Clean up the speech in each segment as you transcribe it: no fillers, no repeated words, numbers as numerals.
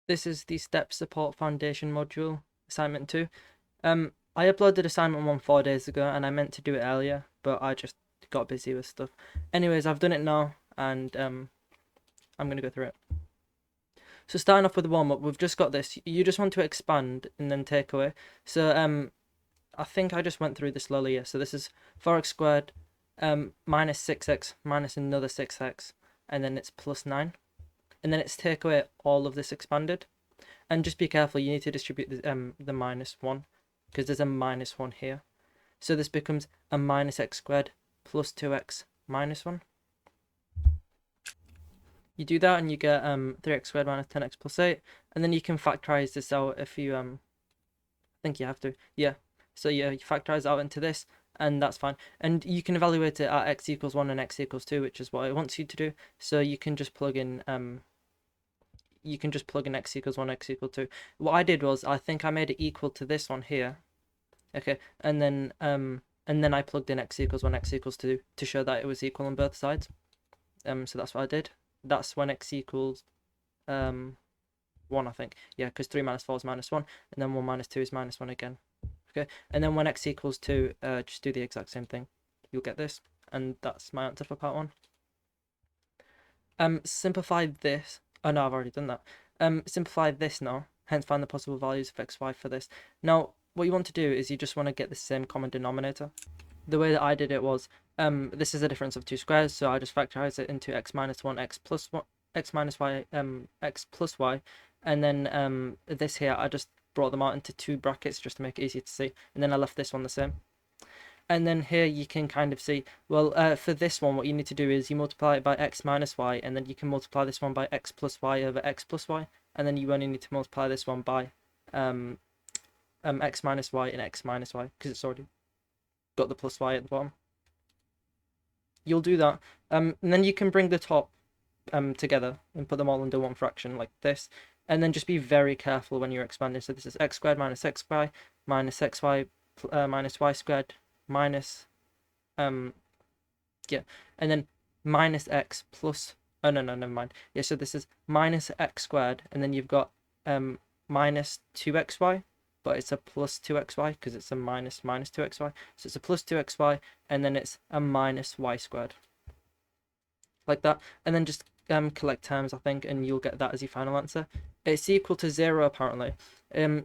This is the Step Support Foundation module, assignment 2. I uploaded assignment 1 4 days ago and I meant to do it earlier, but I just got busy with stuff. Anyways, I've done it now and I'm going to go through it. So starting off with the warm-up, we've just got this. You just want to expand and then take away. So I think I just went through this slowly. Yeah. So this is 4x squared minus 6x minus another 6x, and then it's plus 9. And then it's take away all of this expanded. And just be careful, you need to distribute the minus 1, because there's a minus 1 here. So this becomes a minus x squared plus 2x minus 1. You do that and you get 3x squared minus 10x plus 8. And then you can factorize this out if you, I think you have to. Yeah. So yeah, you factorize out into this, and that's fine. And you can evaluate it at x equals 1 and x equals 2, which is what it wants you to do. So you can just plug in x equals 1, x equals 2. What I did was I think I made it equal to this one here. Okay, and then I plugged in x equals 1, x equals 2 to show that it was equal on both sides. So that's what I did. That's when x equals 1, I think. Yeah, because 3 minus 4 is minus 1, and then 1 minus 2 is minus 1 again. Okay, and then when x equals 2, just do the exact same thing. You'll get this, and that's my answer for part 1. Simplify this. Oh no, I've already done that. Simplify this now, hence find the possible values of x, y for this. Now, what you want to do is you just want to get the same common denominator. The way that I did it was, this is a difference of two squares, so I just factorize it into x minus 1, x plus 1, x minus y, x plus y, and then this here, I just brought them out into two brackets just to make it easier to see, and then I left this one the same. And then here you can kind of see, well, for this one, what you need to do is you multiply it by x minus y, and then you can multiply this one by x plus y over x plus y, and then you only need to multiply this one by x minus y and x minus y, because it's already got the plus y at the bottom. You'll do that, and then you can bring the top together and put them all under one fraction like this, and then just be very careful when you're expanding. So this is x squared minus xy minus xy minus y squared minus yeah, and then minus x plus, oh no, never mind. Yeah, so this is minus x squared, and then you've got minus 2xy, but it's a plus 2xy because it's a minus 2xy. So it's a plus 2xy, and then it's a minus y squared, like that. And then just collect terms, I think, and you'll get that as your final answer. It's equal to 0 apparently.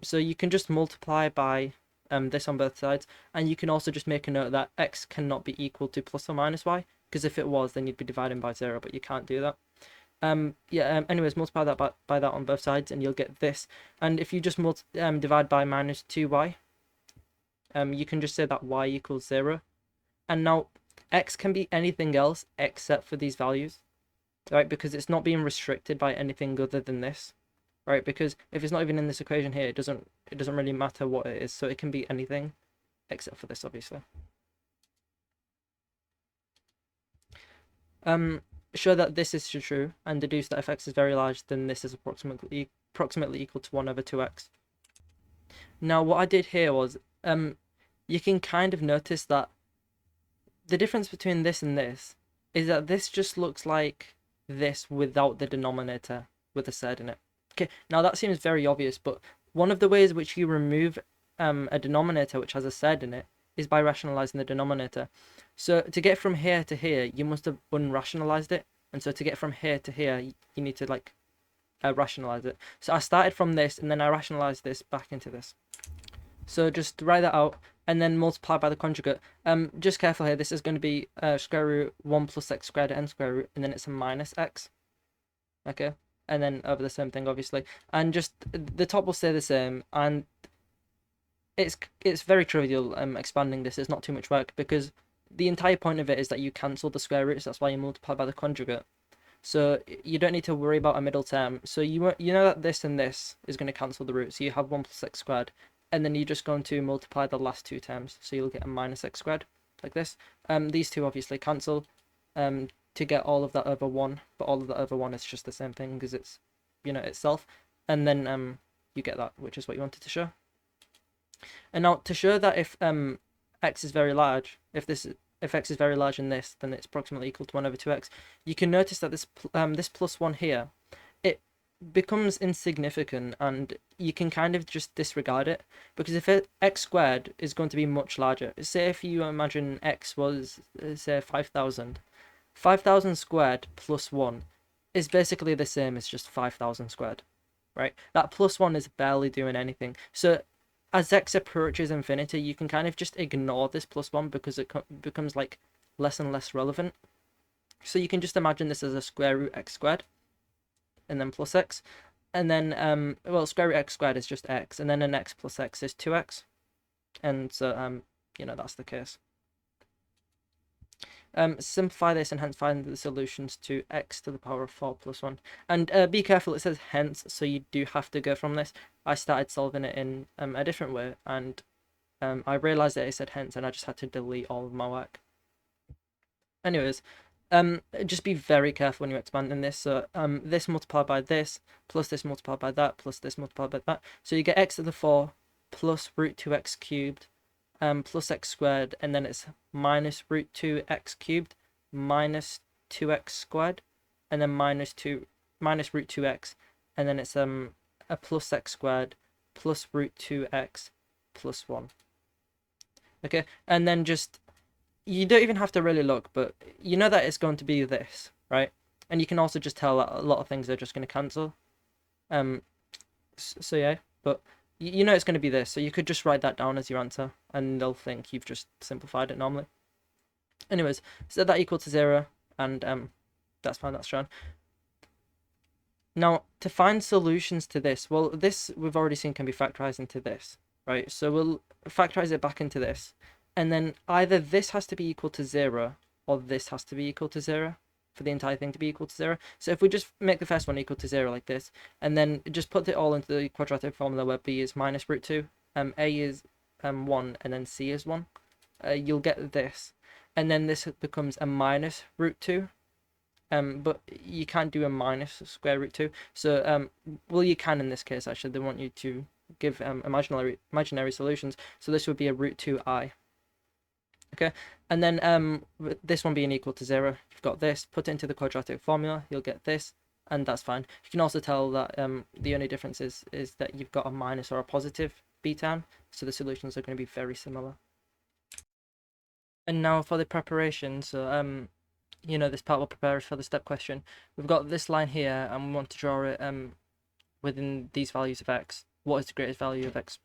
So you can just multiply by this on both sides, and you can also just make a note that x cannot be equal to plus or minus y, because if it was, then you'd be dividing by 0, but you can't do that. Anyways, multiply that by that on both sides, and you'll get this. And if you just divide by minus 2y, you can just say that y equals 0. And now x can be anything else except for these values, right? Because it's not being restricted by anything other than this, right? Because if it's not even in this equation here, it doesn't really matter what it is. So it can be anything except for this, obviously. Show that this is true and deduce that if x is very large, then this is approximately equal to 1 over 2x. Now, what I did here was, you can kind of notice that the difference between this and this is that this just looks like this without the denominator with a z in it. Okay, now that seems very obvious, but one of the ways which you remove a denominator which has a z in it is by rationalizing the denominator. So to get from here to here, you must have unrationalized it, and so to get from here to here, you need to like rationalize it. So I started from this, and then I rationalized this back into this. So just write that out, and then multiply by the conjugate. Just careful here, this is going to be square root 1 plus x squared n square root, and then it's a minus x. Okay, and then over the same thing, obviously. And just the top will stay the same, and it's very trivial expanding this. It's not too much work, because the entire point of it is that you cancel the square roots. That's why you multiply by the conjugate. So you don't need to worry about a middle term. So you know that this and this is going to cancel the root. So you have 1 plus x squared, and then you're just going to multiply the last two terms. So you'll get a minus x squared, like this. These two obviously cancel to get all of that over 1, but all of that over 1 is just the same thing because it's, itself. And then you get that, which is what you wanted to show. And now to show that if x is very large, if x is very large in this, then it's approximately equal to 1 over 2x. You can notice that this plus 1 here, becomes insignificant, and you can kind of just disregard it, because if x squared is going to be much larger, say if you imagine x was say 5,000, 5,000 squared plus 1 is basically the same as just 5,000 squared, right? That plus 1 is barely doing anything. So as x approaches infinity, you can kind of just ignore this plus 1 because it becomes like less and less relevant. So you can just imagine this as a square root x squared and then plus x, and then well, square root x squared is just x, and then an x plus x is 2x, and so that's the case. Simplify this and hence find the solutions to x to the power of 4 plus 1. And be careful, it says hence, so you do have to go from this. I started solving it in a different way, and I realized that it said hence, and I just had to delete all of my work. Anyways, just be very careful when you're expanding this. So this multiplied by this, plus this multiplied by that, plus this multiplied by that. So you get x to the 4 plus root 2x cubed, plus x squared, and then it's minus root 2x cubed minus 2x squared, and then minus root 2x, and then it's a plus x squared plus root 2x plus 1. Okay, and then just, you don't even have to really look, but you know that it's going to be this, right? And you can also just tell that a lot of things are just going to cancel. So yeah, but you know it's going to be this, so you could just write that down as your answer, and they'll think you've just simplified it normally. Anyways, set that equal to 0, and that's fine, that's shown. Now, to find solutions to this, well, this we've already seen can be factorized into this, right? So we'll factorize it back into this, and then either this has to be equal to 0, or this has to be equal to 0 for the entire thing to be equal to 0. So if we just make the first one equal to 0 like this, and then just put it all into the quadratic formula where b is minus root 2, a is 1, and then c is 1, you'll get this. And then this becomes a minus root 2, but you can't do a minus square root 2. So, well, you can in this case, actually. They want you to give imaginary solutions. So this would be a root 2i. Okay, and then this one being equal to 0, you've got this, put it into the quadratic formula, you'll get this, and that's fine. You can also tell that the only difference is that you've got a minus or a positive b term, so the solutions are going to be very similar. And now for the preparation, so this part will prepare us for the step question. We've got this line here, and we want to draw it within these values of x. What is the greatest value of x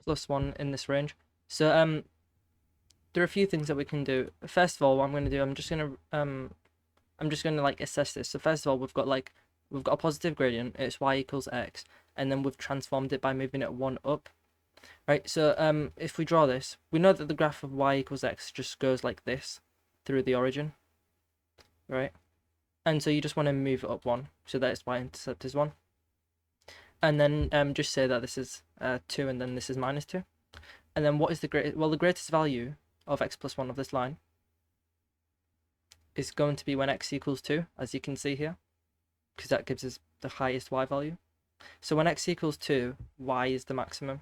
plus 1 in this range? So there are a few things that we can do. First of all, what I'm going to do, I'm just going to like assess this. So first of all, we've got a positive gradient. It's y equals x, and then we've transformed it by moving it 1 up. Right, so if we draw this, we know that the graph of y equals x just goes like this through the origin, right? And so you just want to move it up 1 so that its y-intercept is 1. And then just say that this is 2 and then this is minus 2. And then what is the greatest? Well, the greatest value of x plus 1 of this line is going to be when x equals 2, as you can see here, because that gives us the highest y value. So when x equals 2, y is the maximum.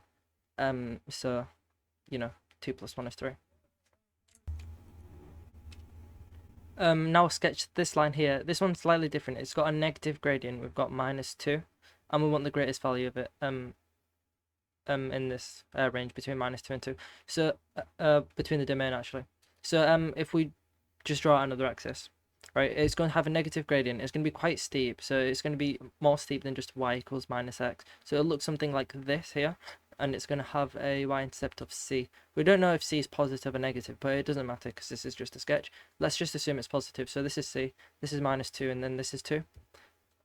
So 2 plus 1 is 3. Now sketch this line here. This one's slightly different. It's got a negative gradient. We've got minus 2, and we want the greatest value of it in this range between minus 2 and 2. So between the domain, actually. So if we just draw another axis, right, it's going to have a negative gradient. It's going to be quite steep, so it's going to be more steep than just y equals minus x. So it'll look something like this here, and it's going to have a y-intercept of c. We don't know if c is positive or negative, but it doesn't matter because this is just a sketch. Let's just assume it's positive. So this is c, this is minus 2, and then this is 2.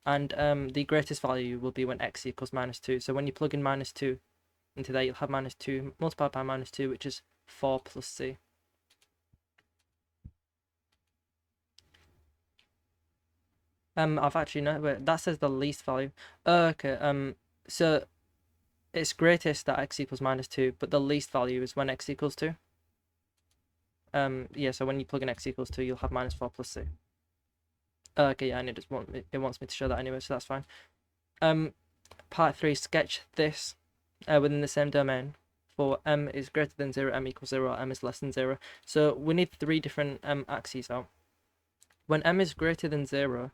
And the greatest value will be when x equals minus 2. So when you plug in minus 2 into there, you'll have minus 2 multiplied by minus 2, which is 4 plus c. I've actually no, wait, that says the least value. Okay, so it's greatest at x equals minus 2, but the least value is when x equals 2. Yeah, so when you plug in x equals 2, you'll have minus 4 plus c. Okay, yeah, and it wants me to show that anyway, so that's fine. Part 3, sketch this within the same domain for m is greater than 0, m equals 0, or m is less than 0. So we need 3 different axes out. When m is greater than 0,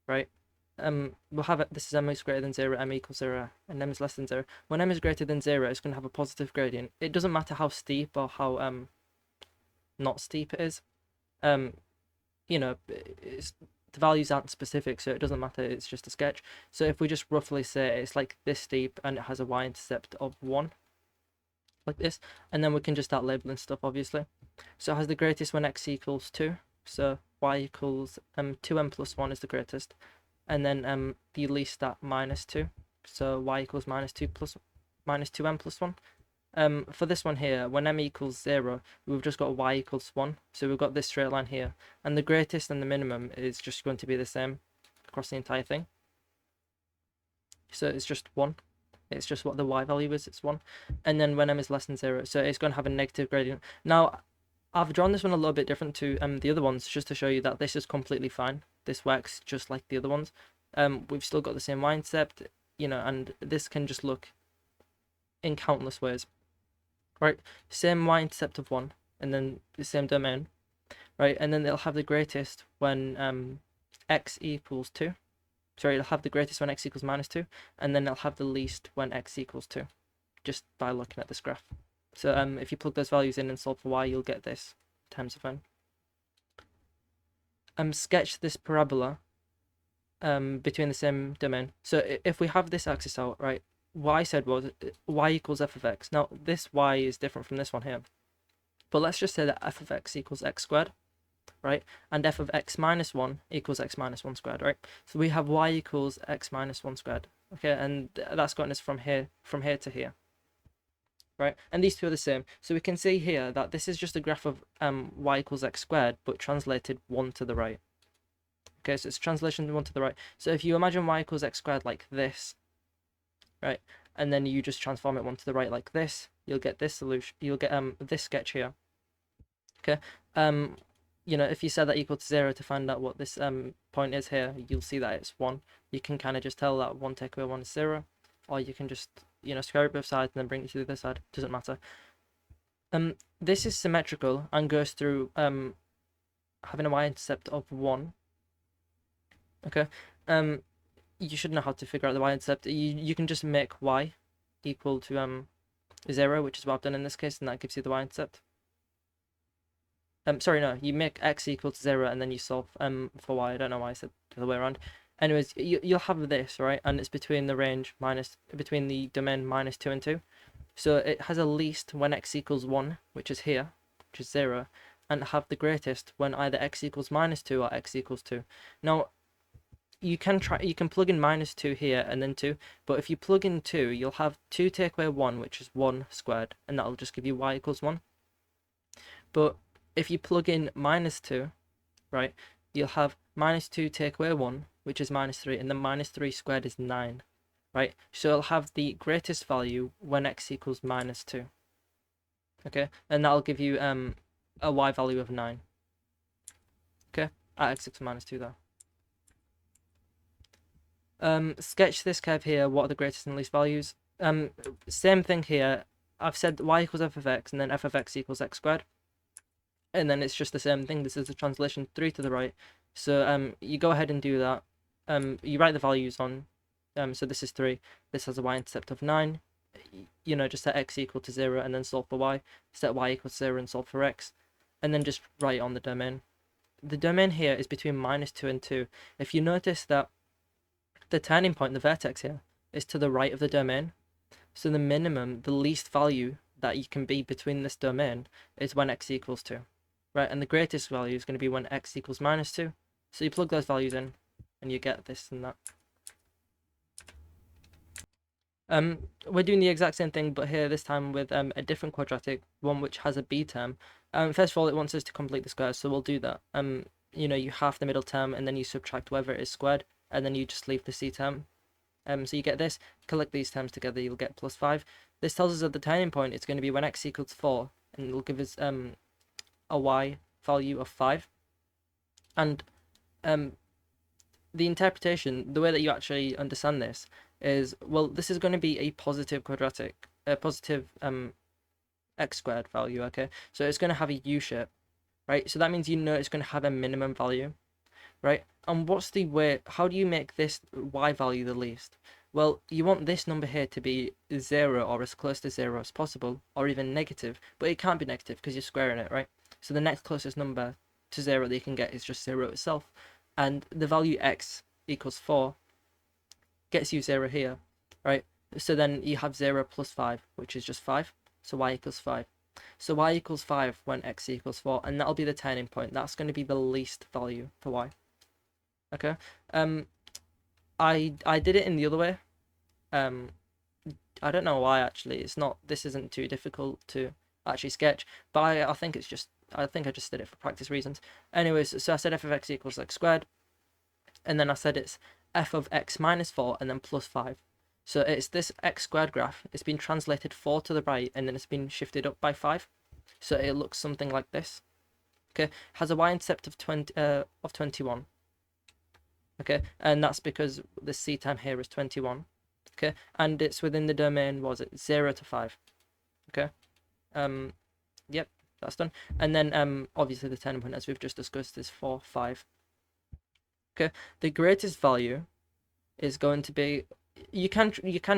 right, we'll have it, this is m is greater than 0, m equals 0, and m is less than 0. When m is greater than 0, it's going to have a positive gradient. It doesn't matter how steep or how not steep it is. You know, the values aren't specific, so it doesn't matter, it's just a sketch. So if we just roughly say it's like this steep and it has a y-intercept of 1, like this, and then we can just start labeling stuff, obviously. So it has the greatest when x equals 2, so y equals 2m plus 1 is the greatest, and then the least at -2, so y equals -2 plus -2m plus 1. For this one here, when m equals 0, we've just got y equals 1, so we've got this straight line here, and the greatest and the minimum is just going to be the same across the entire thing. So it's just 1. It's just what the y value is, it's 1. And then when m is less than 0, so it's going to have a negative gradient. Now, I've drawn this one a little bit different to the other ones, just to show you that this is completely fine. This works just like the other ones. We've still got the same y-intercept, you know, and this can just look in countless ways. Right, same y-intercept of 1, and then the same domain, right, and then they'll have the greatest when x equals 2. Sorry, it'll have the greatest when x equals -2, and then they'll have the least when x equals 2, just by looking at this graph. So if you plug those values in and solve for y, you'll get this in terms of n. Sketch this parabola between the same domain. So if we have this axis out, right, what I said was y equals f of x. Now, this y is different from this one here. But let's just say that f of x equals x squared, right? And f of x minus 1 equals x minus 1 squared, right? So we have y equals x minus 1 squared, okay? And that's gotten us from here to here, right? And these two are the same. So we can see here that this is just a graph of y equals x squared, but translated 1 to the right. Okay, so it's translation 1 to the right. So if you imagine y equals x squared like this, right, and then you just transform it 1 to the right like this, you'll get this solution. You'll get this sketch here. Okay. You know, if you set that equal to 0 to find out what this point is here, you'll see that it's 1. You can kind of just tell that 1 take away 1 is 0, or you can just, you know, square root both sides and then bring it to the other side. Doesn't matter. This is symmetrical and goes through having a y-intercept of 1. Okay. You should know how to figure out the y-intercept. You can just make y equal to 0, which is what I've done in this case, and that gives you the y-intercept. Sorry, no, you make x equal to 0 and then you solve for y. I don't know why I said the other way around. Anyways, you'll have this, right? And it's between the range between the domain -2 and 2. So it has a least when x equals 1, which is here, which is 0, and have the greatest when either x equals -2 or x equals 2. Now, you can plug in -2 here and then 2, but if you plug in 2, you'll have 2 take away 1, which is 1 squared, and that'll just give you y equals 1. But if you plug in -2, right, you'll have -2 take away 1, which is -3, and then -3 squared is 9, right? So it'll have the greatest value when x equals -2, okay? And that'll give you a y value of 9, okay? At x equals -2 though. Sketch this curve here. What are the greatest and least values? Same thing here. I've said y equals f of x, and then f of x equals x squared. And then it's just the same thing. This is the translation 3 to the right. So you go ahead and do that. You write the values on. So this is 3. This has a y-intercept of 9. You know, just set x equal to 0 and then solve for y. Set y equals 0 and solve for x. And then just write on the domain. The domain here is between -2 and 2. If you notice that the turning point, the vertex here, is to the right of the domain. So the minimum, the least value that you can be between this domain is when x equals 2. Right, and the greatest value is going to be when x equals -2. So you plug those values in, and you get this and that. We're doing the exact same thing, but here this time with a different quadratic, one which has a b term. First of all, it wants us to complete the squares, so we'll do that. You know, you half the middle term, and then you subtract whatever it is squared, and then you just leave the c term. So you get this. Collect these terms together, you'll get +5. This tells us that the turning point is going to be when x equals 4, and it'll give us a y value of 5. And the interpretation, the way that you actually understand this is, well, this is going to be a positive quadratic, a positive x squared value, okay? So it's going to have a u shape, right? So that means you know it's going to have a minimum value, right? And what's the way, how do you make this y value the least? Well, you want this number here to be 0 or as close to 0 as possible, or even negative, but it can't be negative because you're squaring it, right? So the next closest number to 0 that you can get is just 0 itself. And the value x equals 4 gets you 0 here, right? So then you have 0 plus 5, which is just 5. So y equals 5. So y equals 5 when x equals 4, and that'll be the turning point. That's going to be the least value for y. Okay. I did it in the other way. I don't know why actually. This isn't too difficult to actually sketch, but I think it's just, I think I just did it for practice reasons. Anyways, so I said f of x equals x squared, and then I said it's f of x minus 4 and then plus 5. So it's this x squared graph. It's been translated 4 to the right, and then it's been shifted up by 5. So it looks something like this. Okay, has a y-intercept of 21. Okay, and that's because the c time here is 21. Okay, and it's within the domain, was it 0 to 5? Okay, yep, that's done. And then obviously the turning point, as we've just discussed, is 4, 5. Okay, the greatest value is going to be, you can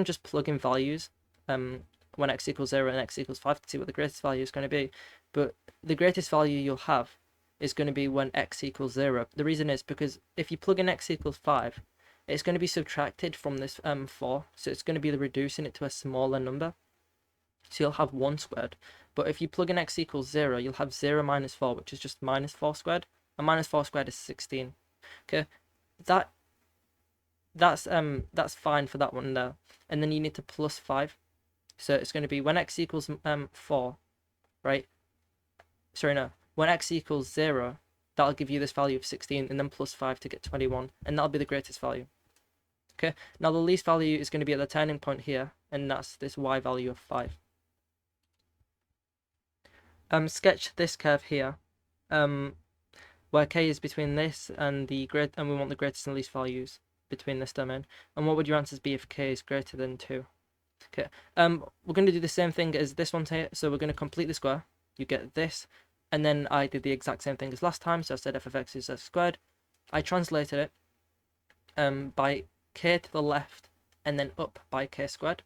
just plug in values when x equals 0 and x equals 5 to see what the greatest value is going to be, but the greatest value you'll have is going to be when x equals 0. The reason is because if you plug in x equals 5, it's going to be subtracted from this 4, so it's going to be reducing it to a smaller number. So you'll have 1 squared. But if you plug in x equals 0, you'll have 0 minus 4, which is just minus 4 squared. And minus 4 squared is 16. Okay, that's fine for that one there. And then you need to plus 5. So it's going to be when x equals 4, right? Sorry, no. When x equals 0, that'll give you this value of 16, and then plus 5 to get 21, and that'll be the greatest value. Okay, now the least value is going to be at the turning point here, and that's this y value of 5. Sketch this curve here, where k is between this and the and we want the greatest and least values between this domain. And what would your answers be if k is greater than 2? Okay, we're going to do the same thing as this one here, so we're going to complete the square. You get this. And then I did the exact same thing as last time, so I said f of x is x squared. I translated it by k to the left and then up by k squared.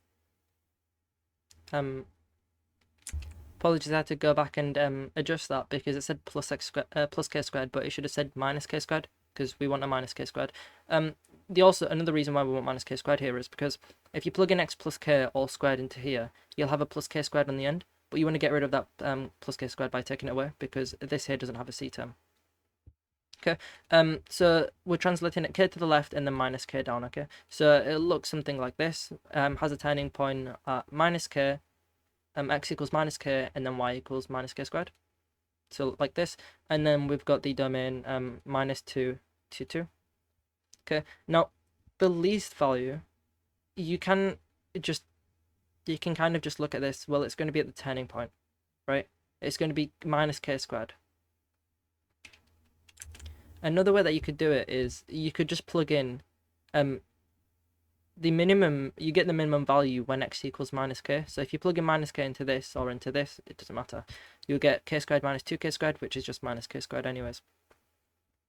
Apologies, I had to go back and adjust that because it said plus k squared, but it should have said minus k squared because we want a minus k squared. Another reason why we want minus k squared here is because if you plug in x plus k all squared into here, you'll have a plus k squared on the end. But you want to get rid of that plus k squared by taking it away because this here doesn't have a c term. Okay, so we're translating it k to the left and then minus k down. Okay, so it looks something like this. Has a turning point at minus k, x equals minus k, and then y equals minus k squared. So like this, and then we've got the domain minus 2 to 2. Okay, now the least value, you can kind of just look at this. Well, it's going to be at the turning point, right? It's going to be minus k squared. Another way that you could do it is you could just plug in the minimum. You get the minimum value when x equals minus k. So if you plug in minus k into this or into this, it doesn't matter. You'll get k squared minus 2k squared, which is just minus k squared anyways.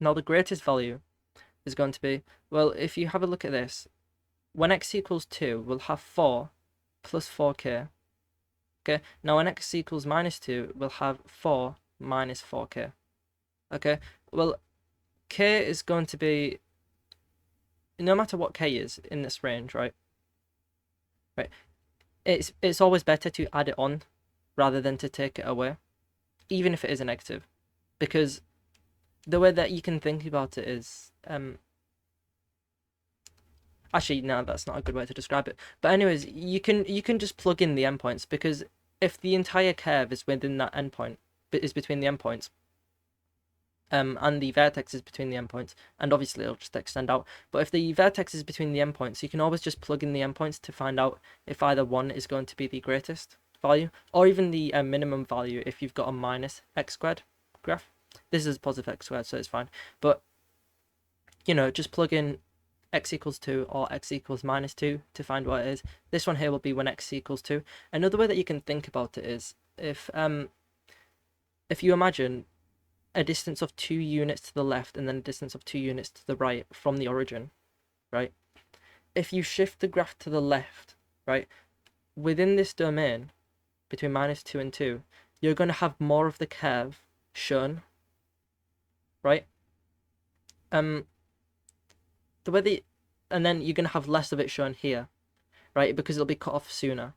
Now the greatest value is going to be, well, if you have a look at this, when x equals 2, we'll have 4 plus 4k. Okay, now when x equals minus 2, we'll have 4 minus 4k. Okay, well, k is going to be, no matter what k is in this range, right? Right, it's always better to add it on rather than to take it away, even if it is a negative, because the way that you can think about it is, actually, no, that's not a good way to describe it. But anyways, you can just plug in the endpoints, because if the entire curve is within that endpoint, is between the endpoints, and the vertex is between the endpoints, and obviously it'll just extend out. But if the vertex is between the endpoints, you can always just plug in the endpoints to find out if either one is going to be the greatest value, or even the minimum value if you've got a minus x squared graph. This is positive x squared, so it's fine. But, you know, just plug in x equals 2 or x equals minus 2 to find what it is. This one here will be when x equals 2. Another way that you can think about it is if you imagine a distance of 2 units to the left and then a distance of 2 units to the right from the origin, right? If you shift the graph to the left, right, within this domain, between -2 and 2, you're going to have more of the curve shown, right? The way and then you're going to have less of it shown here, right, because it'll be cut off sooner.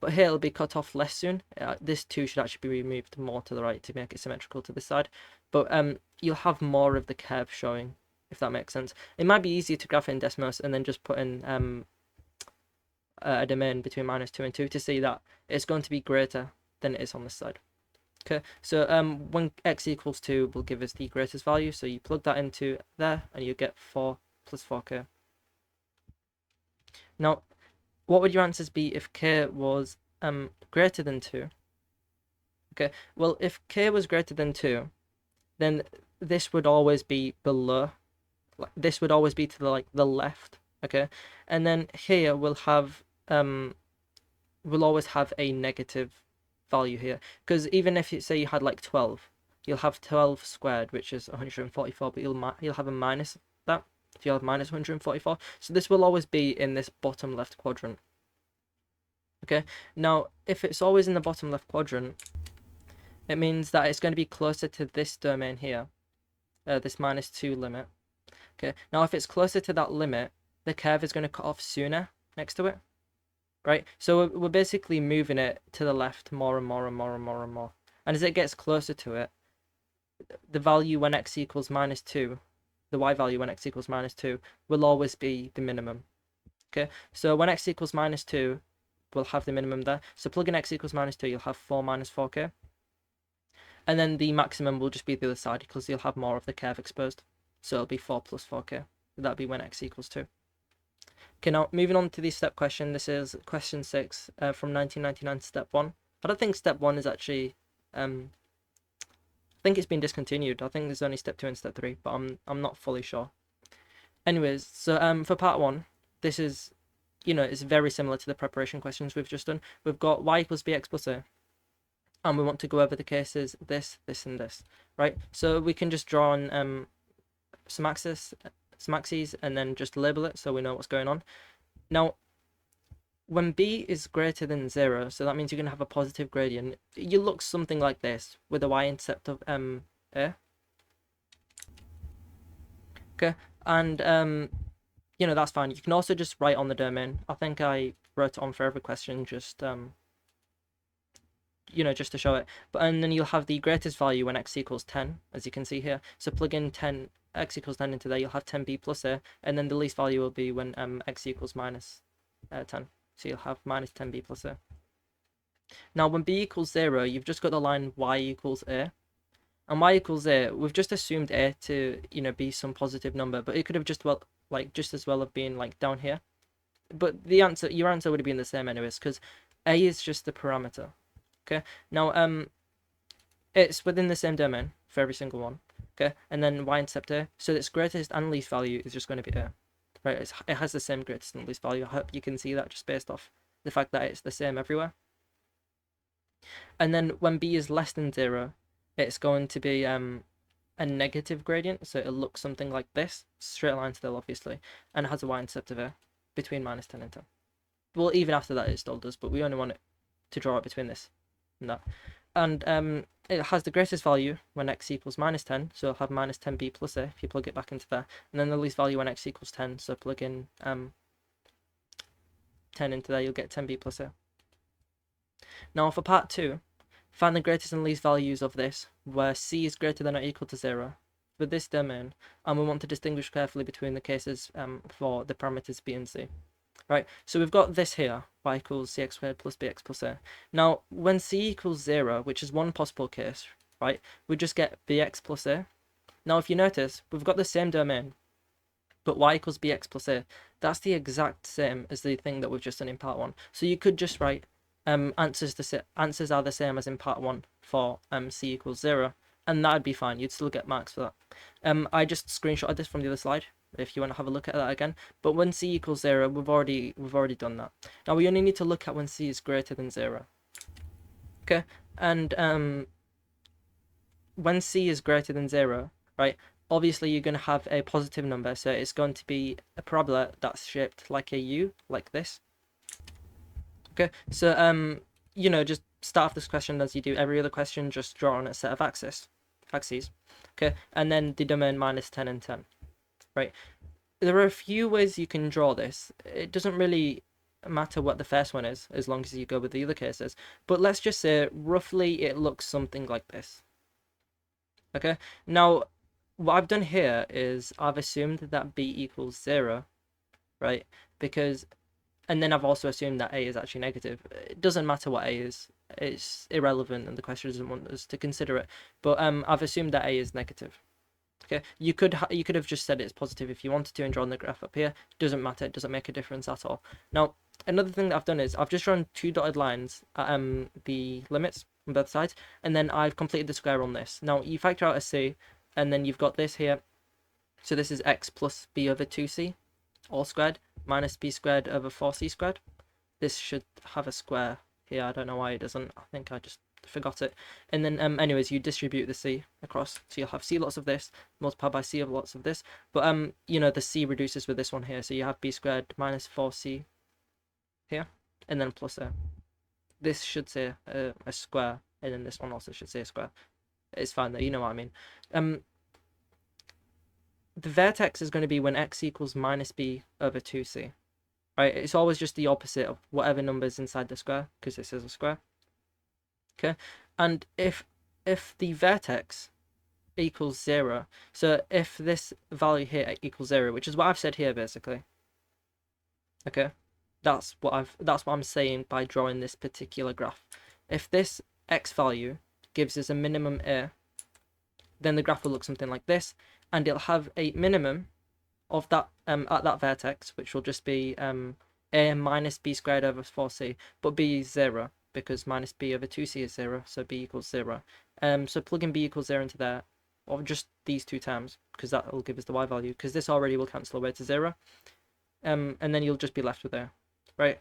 But here it'll be cut off less soon. This 2 should actually be removed more to the right to make it symmetrical to this side. But you'll have more of the curve showing, if that makes sense. It might be easier to graph it in Desmos and then just put in a domain between -2 and 2 to see that it's going to be greater than it is on this side. Okay, so when x equals 2 will give us the greatest value, so you plug that into there and you get 4 plus 4k. Now, what would your answers be if k was greater than 2? Okay, well, if k was greater than 2, then this would always be below. This would always be to the left. Okay, and then here we'll have we'll always have a negative value here, because even if you say you had like 12, you'll have 12 squared, which is 144, but you'll have a minus that. If you have minus 144, so this will always be in this bottom left quadrant. Okay, now if it's always in the bottom left quadrant, it means that it's going to be closer to this domain here, this -2 limit. Okay, now if it's closer to that limit, the curve is going to cut off sooner next to it, right? So we're basically moving it to the left more and more and more and more and more. And as it gets closer to it, the value when x equals -2, the y value when x equals -2, will always be the minimum. Okay, so when x equals -2, we'll have the minimum there. So plug in x equals -2, you'll have 4 minus 4k. And then the maximum will just be the other side, because you'll have more of the curve exposed. So it'll be 4 plus 4k. That'll be when x equals 2. Okay, now moving on to the step question. This is question 6 from 1999, step 1. I don't think step 1 is actually... I think it's been discontinued. I think there's only step 2 and step 3, but I'm not fully sure. Anyways, so for part 1, this is, it's very similar to the preparation questions we've just done. We've got y equals bx plus a, and we want to go over the cases this, and this, right? So we can just draw on some axes, and then just label it so we know what's going on. Now, when b is greater than 0, so that means you're going to have a positive gradient, you look something like this with a y-intercept of a. Okay, and that's fine. You can also just write on the domain. I think I wrote it on for every question, just just to show it. And then you'll have the greatest value when x equals 10, as you can see here. So plug in 10, x equals 10 into there, you'll have 10b plus a, and then the least value will be when x equals minus 10. So you'll have minus 10b plus a. Now, when b equals 0, you've just got the line y equals a. And y equals a, we've just assumed a to, be some positive number, but it could have just as well have been like down here. But your answer would have been the same anyways, because a is just the parameter. Okay, now it's within the same domain for every single one. Okay, and then y-intercept a, so its greatest and least value is just going to be a. Right, it has the same greatest and least value. I hope you can see that just based off the fact that it's the same everywhere. And then when b is less than 0, it's going to be a negative gradient, so it'll look something like this, straight line still obviously, and it has a y-intercept of a between minus 10 and 10. Well, even after that it still does, but we only want it to draw it between this and that. And it has the greatest value when x equals minus 10, so it'll have minus 10b plus a if you plug it back into there, and then the least value when x equals 10, so plug in 10 into there, you'll get 10b plus a. Now for part 2, find the greatest and least values of this, where c is greater than or equal to 0 for this domain, and we want to distinguish carefully between the cases for the parameters b and c. Right, so we've got this here, y equals cx squared plus bx plus a. Now, when c equals 0, which is one possible case, right, we just get bx plus a. Now, if you notice, we've got the same domain, but y equals bx plus a. That's the exact same as the thing that we've just done in part 1. So you could just write answers are the same as in part 1 for c equals 0, and that'd be fine. You'd still get marks for that. I just screenshotted this from the other slide if you want to have a look at that again. But when c equals 0, we've already done that. Now we only need to look at when c is greater than 0. Okay, and when c is greater than 0, right, obviously you're going to have a positive number, so it's going to be a parabola that's shaped like a U, like this. Okay, so just start off this question as you do every other question, just draw on a set of axes. Okay, and then the domain minus 10 and 10, right? There are a few ways you can draw this. It doesn't really matter what the first one is, as long as you go with the other cases. But let's just say roughly it looks something like this. Okay, now what I've done here is I've assumed that b equals 0, right? And then I've also assumed that a is actually negative. It doesn't matter what a is. It's irrelevant, and the question doesn't want us to consider it. But I've assumed that a is negative. Okay, you could have just said it's positive if you wanted to and drawn the graph up here. Doesn't matter. It doesn't make a difference at all. Now, another thing that I've done is I've just drawn two dotted lines at the limits on both sides, and then I've completed the square on this. Now, you factor out a c, and then you've got this here. So this is x plus b over 2c, all squared, minus b squared over 4c squared. This should have a square here. I don't know why it doesn't. I think I just forgot it. And then anyways, you distribute the c across, so you'll have c lots of this multiplied by c of lots of this. But the c reduces with this one here, so you have b squared minus 4c here, and then plus a. This should say a square, and then this one also should say a square. It's fine though, you know what I mean. The vertex is going to be when x equals minus b over 2c, right? It's always just the opposite of whatever number's inside the square, because this is a square. Okay, and if the vertex equals 0, so if this value here equals 0, which is what I've said here basically. Okay, that's what I'm saying by drawing this particular graph. If this x value gives us a minimum a, then the graph will look something like this, and it'll have a minimum of that at that vertex, which will just be a minus b squared over 4c, but b is 0 because minus b over 2c is 0, so b equals 0. So plugging b equals 0 into there, or just these two terms, because that will give us the y value, because this already will cancel away to 0, and then you'll just be left with a, right?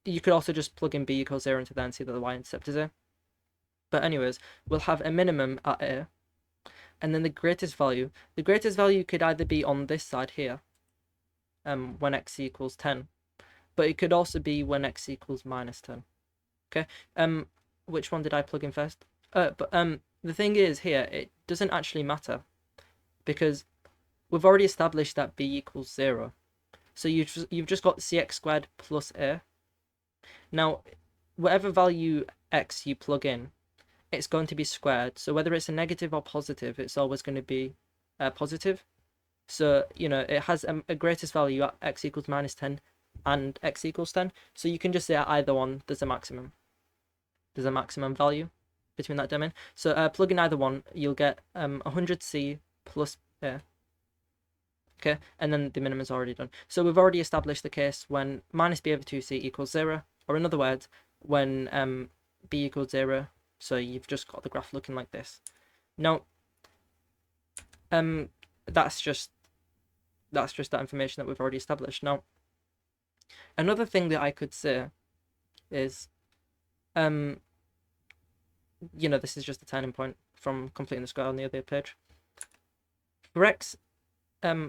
You could also just plug in b equals 0 into there and see that the y-intercept is a. But anyways, we'll have a minimum at a, and then the greatest value could either be on this side here, when x equals 10, but it could also be when x equals minus 10. Okay, which one did I plug in first? But the thing is here, it doesn't actually matter, because we've already established that b equals 0. So you've just got cx squared plus a. Now, whatever value x you plug in, it's going to be squared. So whether it's a negative or positive, it's always going to be positive. So, it has a greatest value at x equals minus 10 and x equals 10. So you can just say at either one, there's a maximum. There's a maximum value between that domain. So plug in either one, you'll get 100c plus a. Okay, and then the minimum is already done. So we've already established the case when minus b over 2c equals 0, or in other words, when b equals 0. So you've just got the graph looking like this. Now, that's just that information that we've already established. Now, another thing that I could say is, this is just a turning point from completing the square on the other page. For x,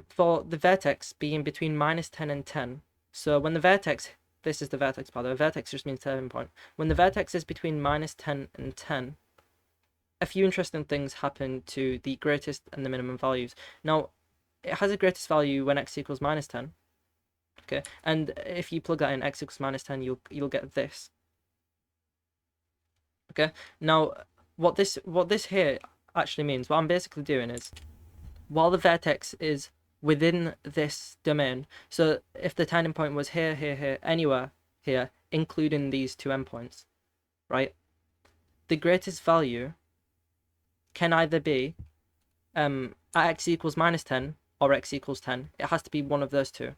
for the vertex being between minus 10 and 10, so when the vertex, this is the vertex, by the way, vertex just means turning point. When the vertex is between minus 10 and 10, a few interesting things happen to the greatest and the minimum values. Now, it has a greatest value when x equals minus 10. Okay, and if you plug that in, x equals minus 10, you'll get this. Okay, now what this here actually means, what I'm basically doing is, while the vertex is within this domain, so if the turning point was here, here, here, anywhere here, including these two endpoints, right, the greatest value can either be at x equals minus 10 or x equals 10. It has to be one of those two,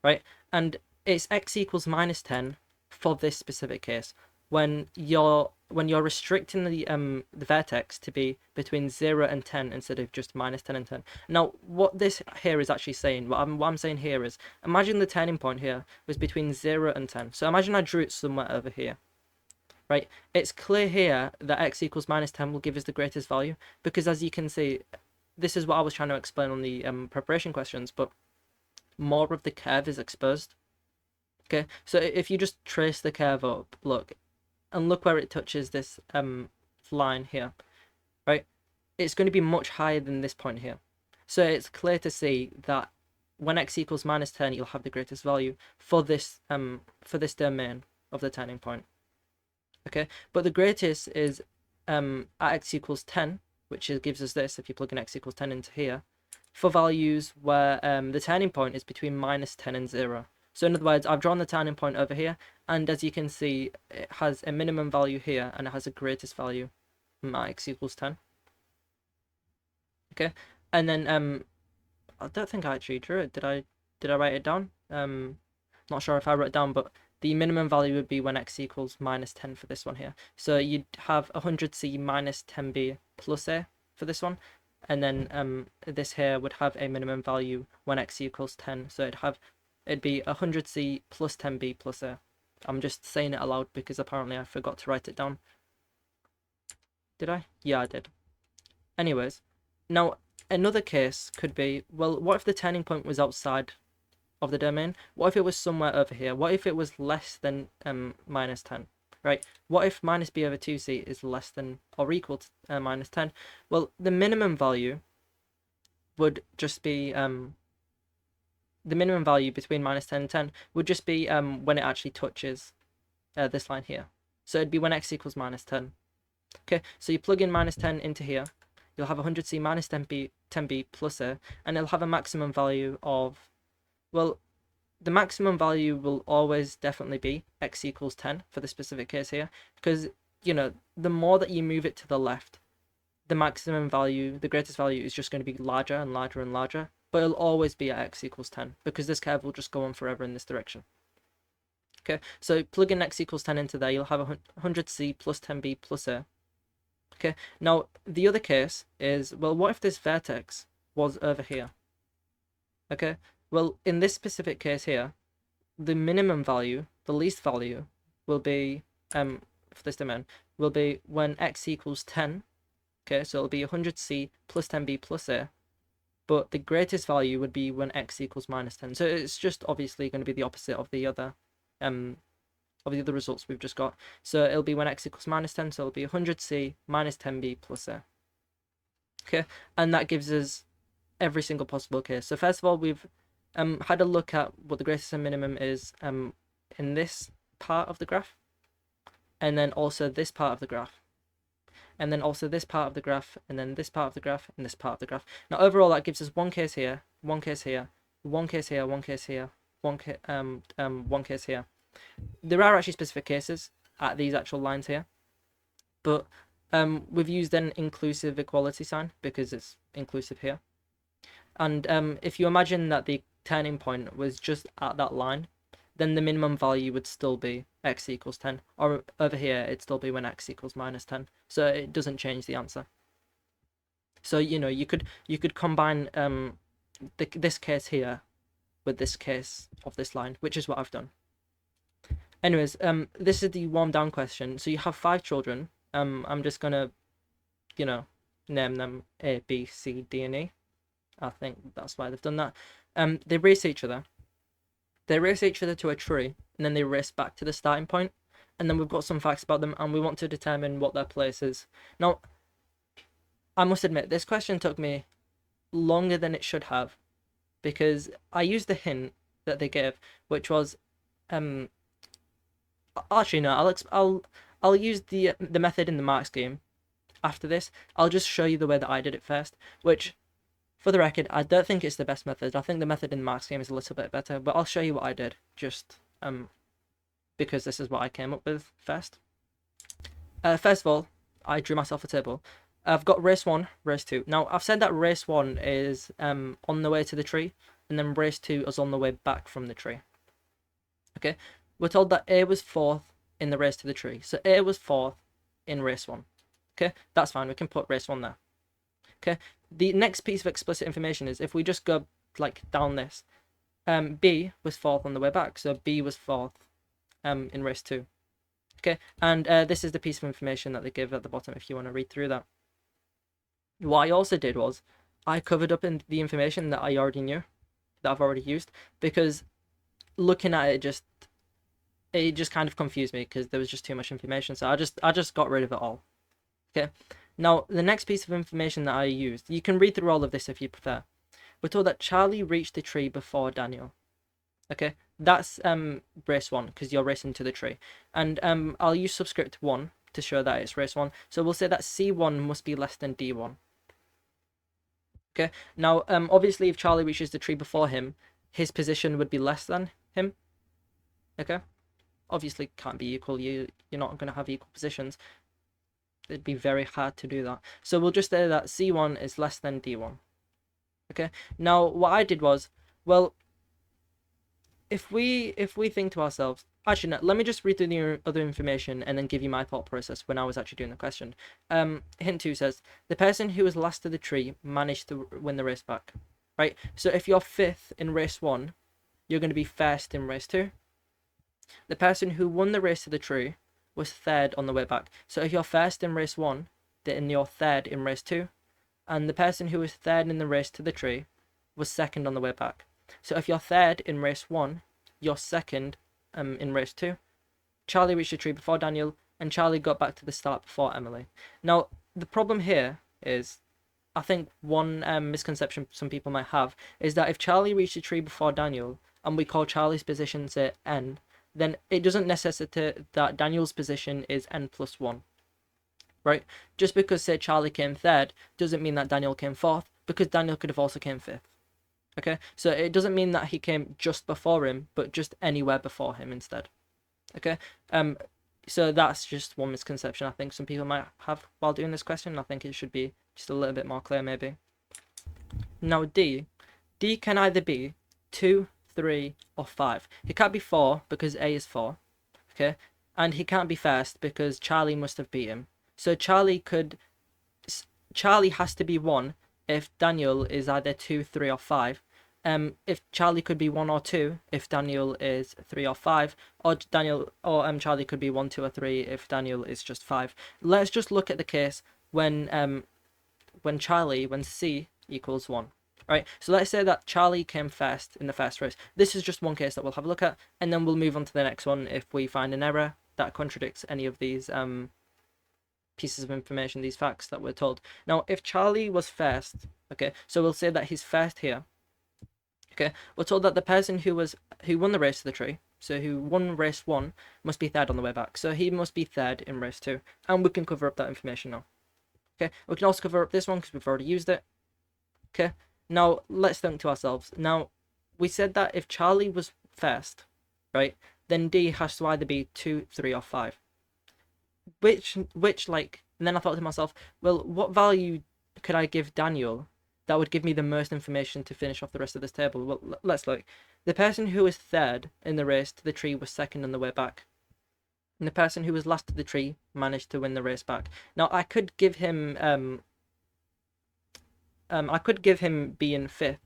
right? And it's x equals minus 10 for this specific case, when you're restricting the vertex to be between 0 and 10 instead of just minus 10 and 10. Now, what this here is actually saying, what I'm saying here is, imagine the turning point here was between 0 and 10. So imagine I drew it somewhere over here, right? It's clear here that x equals minus 10 will give us the greatest value, because as you can see, this is what I was trying to explain on the preparation questions, but more of the curve is exposed. Okay, so if you just trace the curve up, look, and look where it touches this line here, right? It's going to be much higher than this point here. So it's clear to see that when x equals minus 10, you'll have the greatest value for this domain of the turning point. Okay, but the greatest is at x equals 10, which gives us this if you plug in x equals 10 into here, for values where the turning point is between minus 10 and 0. So in other words, I've drawn the turning point over here, and as you can see, it has a minimum value here, and it has a greatest value at x equals 10. Okay, and then I don't think I actually drew it. Did I write it down? Not sure if I wrote it down, but the minimum value would be when x equals minus 10 for this one here. So you'd have 100c minus 10b plus a for this one, and then this here would have a minimum value when x equals 10. So it'd be 100c plus 10b plus a. I'm just saying it aloud because apparently I forgot to write it down. Did I? Yeah, I did. Anyways, now another case could be, well, what if the turning point was outside of the domain? What if it was somewhere over here? What if it was less than minus 10, right? What if minus b over 2c is less than or equal to minus 10? Well, the minimum value would just be the minimum value between minus 10 and 10 would just be when it actually touches this line here. So it'd be when x equals minus 10. Okay, so you plug in minus 10 into here, you'll have 100c minus 10b plus a, and it'll have a maximum value of, well, the maximum value will always definitely be x equals 10 for the specific case here, because, you know, the more that you move it to the left, the maximum value, the greatest value is just going to be larger and larger and larger, but it'll always be at x equals 10, because this curve will just go on forever in this direction. Okay, so plug in x equals 10 into there, you'll have 100c plus 10b plus a. Okay, now the other case is, well, what if this vertex was over here? Okay, well, in this specific case here, the minimum value, the least value, will be, for this domain, will be when x equals 10. Okay, so it'll be 100c plus 10b plus a, but the greatest value would be when x equals minus 10. So it's just obviously going to be the opposite of the other results we've just got. So it'll be when x equals minus 10, so it'll be 100c minus 10b plus a. Okay, and that gives us every single possible case. So first of all, we've had a look at what the greatest and minimum is in this part of the graph, and then also this part of the graph, and then also this part of the graph, and then this part of the graph, and this part of the graph. Now overall, that gives us one case here, one case here, one case here, one case here, one case here. There are actually specific cases at these actual lines here, but we've used an inclusive equality sign because it's inclusive here. And if you imagine that the turning point was just at that line, then the minimum value would still be x equals 10, or over here it'd still be when x equals minus 10. So it doesn't change the answer. So, you know, you could combine this case here with this case of this line, which is what I've done. Anyways, this is the warm down question. So you have 5 children. I'm just gonna, you know, name them A, B, C, D, and E. I think that's why they've done that. They race each other. They race each other to a tree, and then they race back to the starting point. And then we've got some facts about them, and we want to determine what their place is. Now, I must admit, this question took me longer than it should have, because I used the hint that they gave, which was, actually no, I'll use the method in the mark scheme after this. I'll just show you the way that I did it first, which, for the record, I don't think it's the best method. I think the method in the mark scheme is a little bit better, but I'll show you what I did, just because this is what I came up with first. First of all, I drew myself a table. I've got race 1, race 2. Now, I've said that race 1 is on the way to the tree, and then race 2 is on the way back from the tree. Okay, we're told that A was 4th in the race to the tree. So A was 4th in race 1. Okay, that's fine. We can put race 1 there. Okay, the next piece of explicit information is if we just go like down this, B was 4th on the way back. So B was 4th in race 2. Okay, and this is the piece of information that they give at the bottom if you want to read through that. What I also did was I covered up in the information that I already knew, that I've already used, because looking at it just kind of confused me because there was just too much information. So I just got rid of it all. Okay. Now the next piece of information that I used, you can read through all of this if you prefer. We're told that Charlie reached the tree before Daniel. Okay, that's race 1 because you're racing to the tree, and I'll use subscript 1 to show that it's race 1. So we'll say that C1 must be less than D1. Okay, now obviously if Charlie reaches the tree before him, his position would be less than him. Okay, obviously can't be equal. You're not going to have equal positions. It'd be very hard to do that. So we'll just say that C1 is less than D1. Okay, now what I did was, well, if we think to ourselves, actually no, let me just read through the other information and then give you my thought process when I was actually doing the question. Hint 2 says the person who was last to the tree managed to win the race back. Right, so if you're 5th in race 1, you're going to be 1st in race 2. The person who won the race to the tree was 3rd on the way back. So if you're 1st in race 1, then you're 3rd in race 2. And the person who was 3rd in the race to the tree was 2nd on the way back. So if you're 3rd in race 1, you're 2nd in race 2. Charlie reached the tree before Daniel, and Charlie got back to the start before Emily. Now, the problem here is, I think one misconception some people might have is that if Charlie reached the tree before Daniel, and we call Charlie's position, say, n, then it doesn't necessitate that Daniel's position is n plus 1. Right? Just because, say, Charlie came 3rd doesn't mean that Daniel came 4th, because Daniel could have also came 5th. Okay, so it doesn't mean that he came just before him, but just anywhere before him instead. Okay, so that's just one misconception I think some people might have while doing this question. I think it should be just a little bit more clear maybe. Now D can either be 2, 3, or 5. He can't be 4 because A is 4. Okay, and he can't be 1st because Charlie must have beat him. So Charlie has to be 1 if Daniel is either 2, 3, or 5. If Charlie could be 1 or 2 if Daniel is 3 or 5, or Charlie could be 1, 2, or 3 if Daniel is just 5. Let's just look at the case when C equals 1. Right, so let's say that Charlie came 1st in the first race. This is just one case that we'll have a look at, and then we'll move on to the next one if we find an error that contradicts any of these pieces of information, these facts that we're told. Now, if Charlie was 1st, okay, so we'll say that he's 1st here. Okay, we're told that the person who won the race to the tree, so who won race 1, must be 3rd on the way back. So he must be 3rd in race 2, and we can cover up that information now. Okay, we can also cover up this one because we've already used it. Okay, now let's think to ourselves. Now, we said that if Charlie was 1st, right, then D has to either be 2, 3, or 5. Which like, and then I thought to myself, well, what value could I give Daniel that would give me the most information to finish off the rest of this table? Well, let's look. The person who was 3rd in the race to the tree was 2nd on the way back. And the person who was last to the tree managed to win the race back. Now, I could give him being 5th,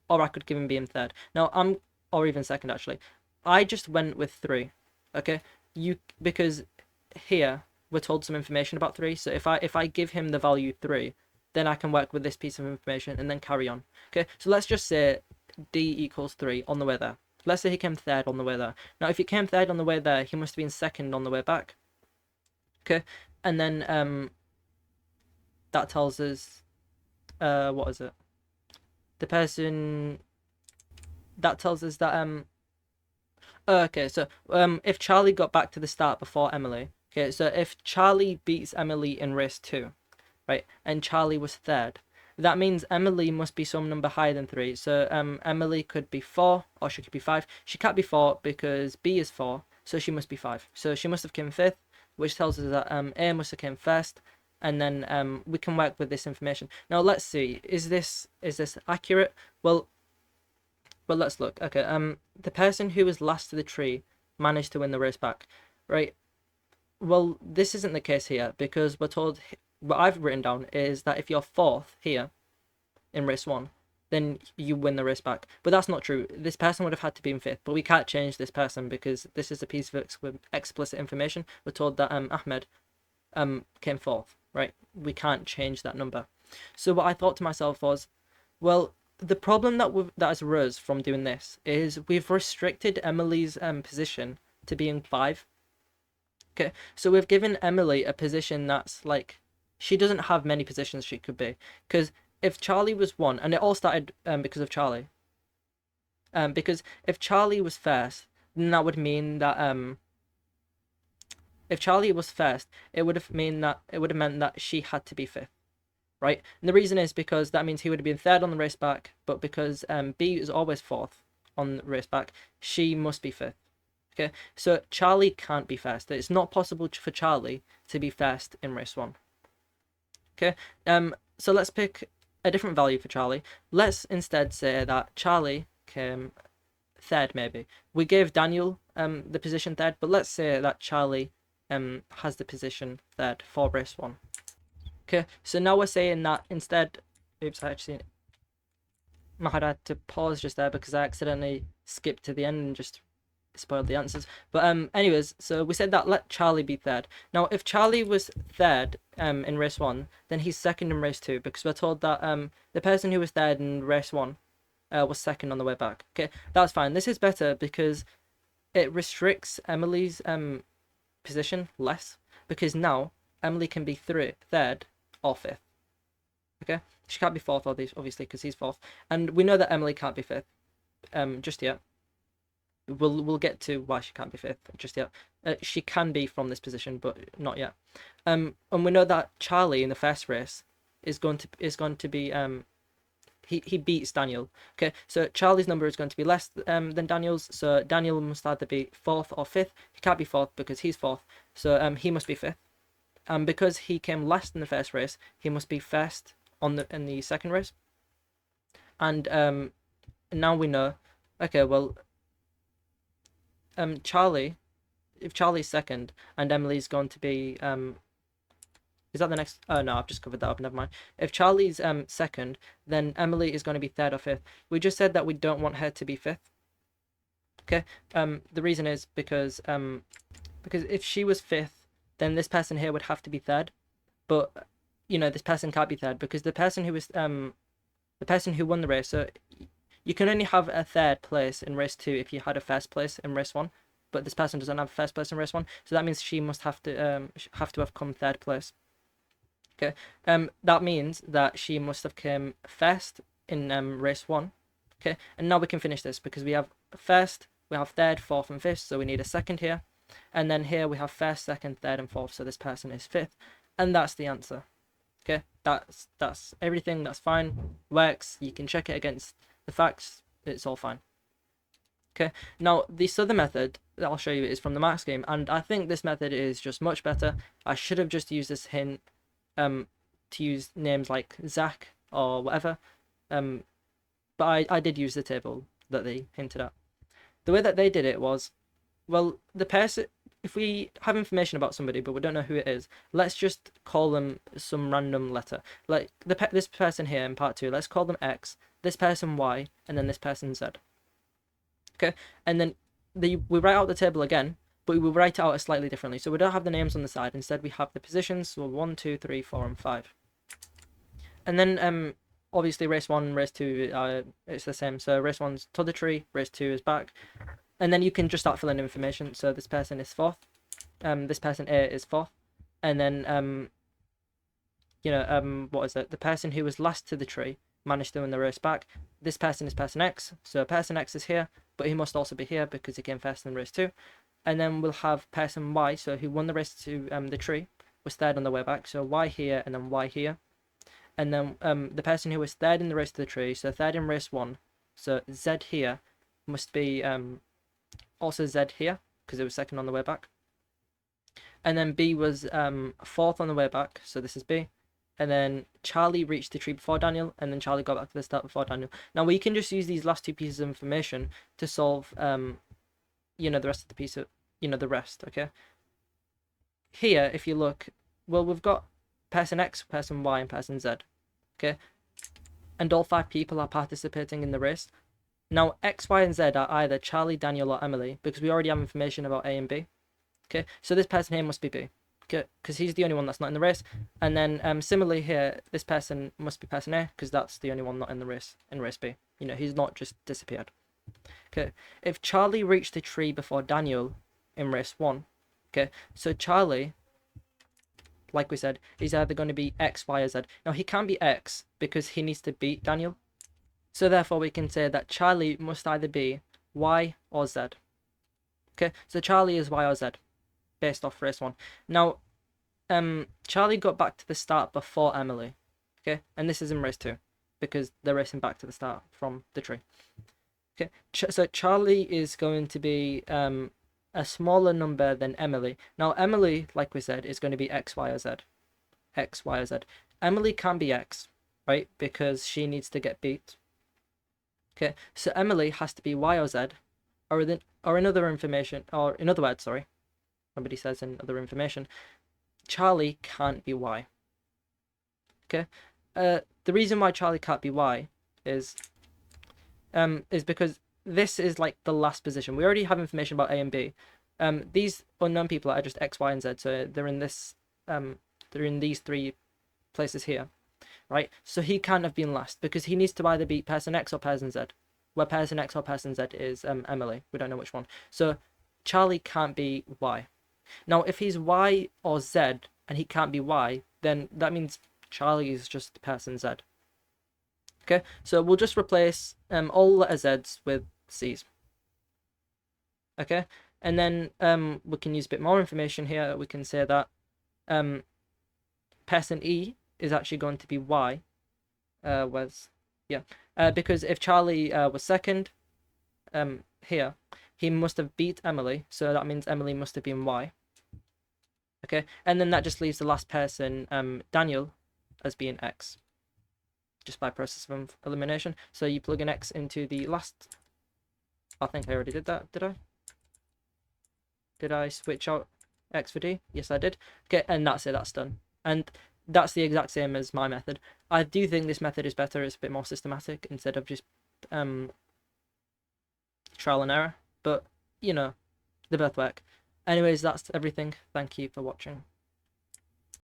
or I could give him being 3rd. Now, or even 2nd actually. I just went with 3. Okay? Because here we're told some information about 3, so if I give him the value 3, then I can work with this piece of information and then carry on. Okay, so let's just say D equals 3 on the way there. Let's say he came 3rd on the way there. Now, if he came 3rd on the way there, he must have been 2nd on the way back. Okay, and then that tells us what is it? The person that tells us that okay, so if Charlie got back to the start before Emily, okay, so if Charlie beats Emily in race 2, right, and Charlie was 3rd, that means Emily must be some number higher than 3. So Emily could be 4, or she could be 5. She can't be 4 because B is 4, so she must be 5. So she must have come 5th, which tells us that A must have come 1st, and then we can work with this information. Now let's see, is this accurate? Well, let's look. Okay, the person who was last to the tree managed to win the race back, right? Well, this isn't the case here, because we're told, what I've written down is that if you're 4th here in race 1, then you win the race back. But that's not true. This person would have had to be in fifth, but we can't change this person because this is a piece of explicit information. We're told that Ahmed came fourth, right? We can't change that number. So what I thought to myself was, well, the problem that has arose from doing this is we've restricted Emily's position to being 5. Okay, so we've given Emily a position that's like, she doesn't have many positions she could be, because if Charlie was 1, and it all started because of Charlie, because if Charlie was first, then that would mean that if Charlie was first, it would have meant that she had to be 5th, right? And the reason is because that means he would have been 3rd on the race back, but because B is always 4th on the race back, she must be 5th. Okay, so Charlie can't be first. It's not possible for Charlie to be first in race 1. Okay, so let's pick a different value for Charlie. Let's instead say that Charlie came 3rd, maybe. We gave Daniel the position 3rd, but let's say that Charlie has the position 3rd for race 1. Okay, so now we're saying that instead, oops, I actually had to pause just there because I accidentally skipped to the end and just spoiled the answers. But anyways, so we said that let Charlie be 3rd. Now if Charlie was 3rd in race 1, then he's 2nd in race 2, because we're told that the person who was 3rd in race 1 was 2nd on the way back. Okay, that's fine. This is better because it restricts Emily's position less, because now Emily can be 3rd or 5th. Okay, she can't be 4th, obviously, because he's 4th, and we know that Emily can't be 5th just yet. We'll get to why she can't be 5th just yet. She can be from this position, but not yet. And we know that Charlie in the first race is going to be he beats Daniel. Okay, so Charlie's number is going to be less than Daniel's, so Daniel must either be 4th or 5th. He can't be 4th because he's 4th, so he must be 5th. And because he came last in the first race, he must be first in the second race. And now we know. Okay, well, Charlie, if Charlie's 2nd and Emily's going to be is that the next? Oh no, I've just covered that up. Never mind. If Charlie's 2nd, then Emily is going to be 3rd or 5th. We just said that we don't want her to be 5th. Okay. The reason is because if she was 5th, then this person here would have to be 3rd. But you know, this person can't be 3rd because the person who was the person who won the race. So you can only have a 3rd place in race 2 if you had a 1st place in race 1, but this person doesn't have a 1st place in race 1, so that means she must have to have come 3rd place. Okay, that means that she must have come 1st in race 1. Okay, and now we can finish this because we have 1st, we have 3rd, 4th, and 5th, so we need a 2nd here, and then here we have 1st, 2nd, 3rd, and 4th, so this person is 5th, and that's the answer. Okay, that's everything. That's fine, works. You can check it against the facts, it's all fine. Okay, now this other method that I'll show you is from the Max game, and I think this method is just much better. I should have just used this hint to use names like Zach or whatever, but I did use the table that they hinted at. The way that they did it was, well, the person, if we have information about somebody but we don't know who it is, let's just call them some random letter. Like this person here in part 2, let's call them X, this person Y, and then this person Z. Okay, and then we write out the table again, but we write it out slightly differently. So we don't have the names on the side. Instead, we have the positions. So 1, 2, 3, 4, and 5. And then obviously race 1, race 2, it's the same. So race 1's to the tree, race 2 is back, and then you can just start filling in information. So this person is 4th, this person A is 4th, and then what is it? The person who was last to the tree managed to win the race back. This person is person X, so person X is here, but he must also be here because he came first in race 2. And then we'll have person Y, so who won the race to the tree, was 3rd on the way back, so Y here and then Y here. And then the person who was 3rd in the race to the tree, so 3rd in race 1, so Z here must be also Z here because it was 2nd on the way back. And then B was 4th on the way back, so this is B. And then Charlie reached the tree before Daniel, and then Charlie got back to the start before Daniel. Now we can just use these last 2 pieces of information to solve the rest of the piece of the rest. Okay, here if you look, well, we've got person X, person Y, and person Z. Okay, and all 5 people are participating in the race. Now, X, Y, and Z are either Charlie, Daniel, or Emily, because we already have information about A and B. Okay, so this person here must be B, okay, because he's the only one that's not in the race. And then similarly here, this person must be person A, because that's the only one not in the race, in race B. You know, he's not just disappeared. Okay, if Charlie reached the tree before Daniel in race 1, okay, so Charlie, like we said, is either going to be X, Y, or Z. Now, he can't be X because he needs to beat Daniel. So therefore, we can say that Charlie must either be Y or Z. Okay, so Charlie is Y or Z, based off race 1. Now, Charlie got back to the start before Emily. Okay, and this is in race 2, because they're racing back to the start from the tree. Okay, so Charlie is going to be a smaller number than Emily. Now, Emily, like we said, is going to be X, Y, or Z. X, Y, or Z. Emily can't be X, right? Because she needs to get beat. Okay, so Emily has to be Y or Z, or in other information, or in other words, sorry, somebody says in other information, Charlie can't be Y. Okay, the reason why Charlie can't be Y is because this is like the last position. We already have information about A and B. These unknown people are just X, Y, and Z, so they're in this they're in these 3 places here, right? So he can't have been last because he needs to either beat person X or person Z, where person X or person Z is Emily. We don't know which one. So Charlie can't be Y. Now, if he's Y or Z and he can't be Y, then that means Charlie is just person Z. Okay, so we'll just replace all letter Z's with C's. Okay, and then we can use a bit more information here. We can say that person E is actually going to be Y. Because if Charlie was second here, he must have beat Emily, so that means Emily must have been Y. Okay, and then that just leaves the last person, Daniel, as being X, just by process of elimination. So you plug an X into the last. I think I already did that. Did I? Did I switch out X for D? Yes, I did. Okay, and that's it. That's done. And that's the exact same as my method. I do think this method is better. It's a bit more systematic instead of just trial and error. But, you know, they both work. Anyways, that's everything. Thank you for watching.